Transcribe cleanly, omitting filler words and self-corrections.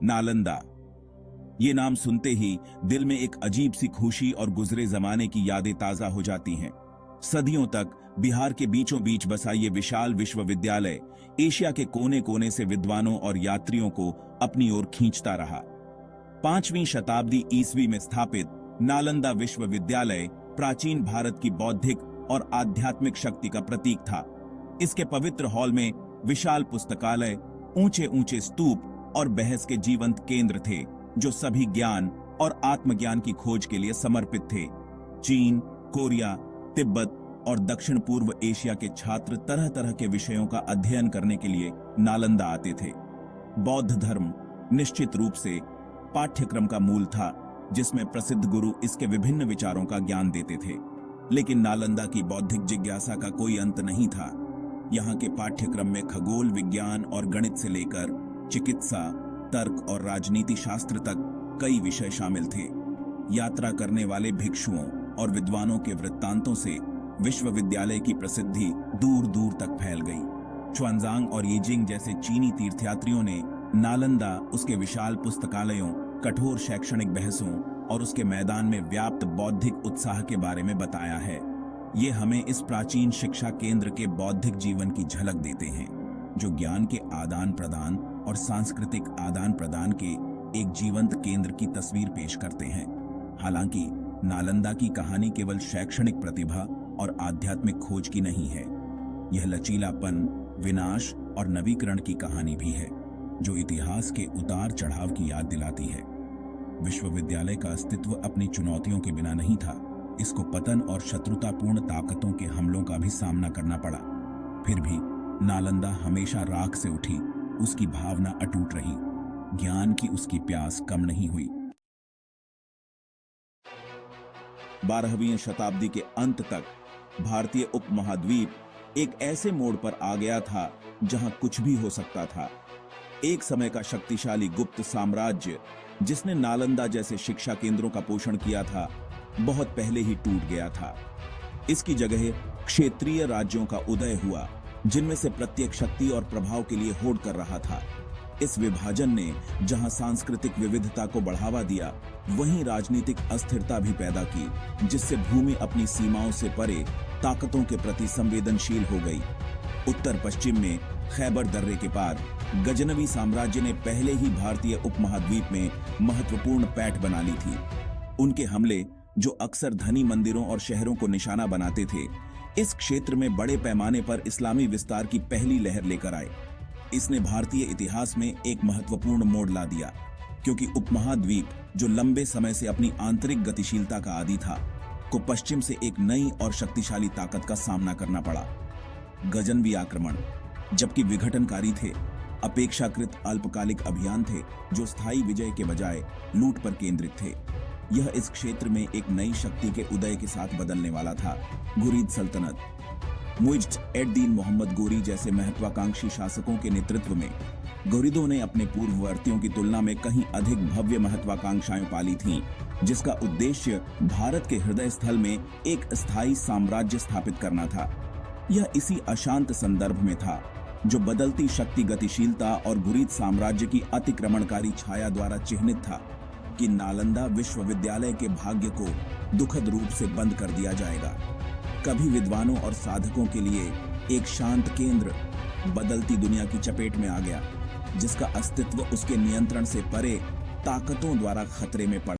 नालंदा। ये नाम सुनते ही दिल में एक अजीब सी खुशी और गुजरे जमाने की यादें ताजा हो जाती हैं। सदियों तक बिहार के बीचों बीच बसा ये विशाल विश्वविद्यालय एशिया के कोने कोने से विद्वानों और यात्रियों को अपनी ओर खींचता रहा। 5वीं शताब्दी ईस्वी में स्थापित नालंदा विश्वविद्यालय प्राचीन भारत की बौद्धिक और आध्यात्मिक शक्ति का प्रतीक था। इसके पवित्र हॉल में विशाल पुस्तकालय, ऊंचे ऊंचे स्तूप और बहस के जीवंत केंद्र थे जो सभी ज्ञान और आत्मज्ञान की खोज के लिए समर्पित थे। चीन, कोरिया, तिब्बत और दक्षिण पूर्व एशिया के छात्र तरह तरह के विषयों का अध्ययन करने के लिए नालंदा आते थे। बौद्ध धर्म निश्चित रूप से पाठ्यक्रम का मूल था, जिसमें प्रसिद्ध गुरु इसके विभिन्न विचारों का ज्ञान देते थे। लेकिन नालंदा की बौद्धिक जिज्ञासा का कोई अंत नहीं था। यहाँ के पाठ्यक्रम में खगोल विज्ञान और गणित से लेकर चिकित्सा, तर्क और राजनीति शास्त्र तक कई विषय शामिल थे। यात्रा करने वाले भिक्षुओं और विद्वानों के वृत्तांतों से विश्वविद्यालय की प्रसिद्धि दूर दूर तक फैल गई। च्वानजांग और येजिंग जैसे चीनी तीर्थयात्रियों ने नालंदा, उसके विशाल पुस्तकालयों, कठोर शैक्षणिक बहसों और उसके मैदान में व्याप्त बौद्धिक उत्साह के बारे में बताया है। ये हमें इस प्राचीन शिक्षा केंद्र के बौद्धिक जीवन की झलक देते हैं, जो ज्ञान के आदान प्रदान और सांस्कृतिक आदान प्रदान के एक जीवंत केंद्र की तस्वीर पेश करते हैं। हालांकि नालंदा की कहानी केवल शैक्षणिक प्रतिभा और आध्यात्मिक खोज की नहीं है। यह लचीलापन, विनाश और नवीकरण की कहानी भी है, जो इतिहास के उतार चढ़ाव की याद दिलाती है। विश्वविद्यालय का अस्तित्व अपनी चुनौतियों के बिना नहीं था। इसको पतन और शत्रुतापूर्ण ताकतों के हमलों का भी सामना करना पड़ा। फिर भी नालंदा हमेशा राख से उठी, उसकी भावना अटूट रही, ज्ञान की उसकी प्यास कम नहीं हुई। 12वीं शताब्दी के अंत तक भारतीय उपमहाद्वीप एक ऐसे मोड़ पर आ गया था जहां कुछ भी हो सकता था। एक समय का शक्तिशाली गुप्त साम्राज्य, जिसने नालंदा जैसे शिक्षा केंद्रों का पोषण किया था, बहुत पहले ही टूट गया था। इसकी जगह क्षेत्रीय राज्यों का उदय हुआ, जिनमें से प्रत्येक शक्ति और प्रभाव के लिए होड़ कर रहा था। इस विभाजन ने जहां सांस्कृतिक विविधता को बढ़ावा दिया, वहीं राजनीतिक अस्थिरता भी पैदा की, जिससे भूमि अपनी सीमाओं से परे ताकतों के प्रति संवेदनशील हो गई। उत्तर पश्चिम में खैबर दर्रे के पार गजनवी साम्राज्य ने पहले ही भारतीय उपमहाद्वीप में महत्वपूर्ण पैठ बना ली थी। उनके हमले, जो अक्सर धनी मंदिरों और शहरों को निशाना बनाते थे, इस क्षेत्र में बड़े पैमाने पर इस्लामी विस्तार की पहली लहर लेकर आए। इसने भारतीय इतिहास में एक महत्वपूर्ण मोड़ ला दिया, क्योंकि उपमहाद्वीप, जो लंबे समय से अपनी आंतरिक गतिशीलता का आदी था, को पश्चिम से एक नई और शक्तिशाली ताकत का सामना करना पड़ा। गजनवी आक्रमण, जबकि विघटनकारी थे, अपेक्षाकृत अल्पकालिक अभियान थे जो स्थायी विजय के बजाय लूट पर केंद्रित थे। यह इस क्षेत्र में एक नई शक्ति के उदय के साथ बदलने वाला था। घुरिद सल्तनत, मुइज्ज एड-दीन मोहम्मद गोरी जैसे महत्वाकांक्षी शासकों के नेतृत्व में घुरिदों ने अपने पूर्ववर्तियों की तुलना में कहीं अधिक भव्य महत्वाकांक्षाएं पाली थीं, जिसका उद्देश्य भारत के हृदय स्थल में एक स्थायी साम्राज्य स्थापित करना था। यह इसी अशांत संदर्भ में था, जो बदलती शक्ति गतिशीलता और घुरिद साम्राज्य की अतिक्रमणकारी छाया द्वारा चिह्नित था, कि नालंदा विश्वविद्यालय के भाग्य को दुखद रूप से बंद कर दिया जाएगा। कभी विद्वानों और साधकों के लिए एक शांत केंद्र बदलती दुनिया की चपेट में आ गया, जिसका अस्तित्व उसके नियंत्रण से परे ताकतों द्वारा खतरे में पड़ा।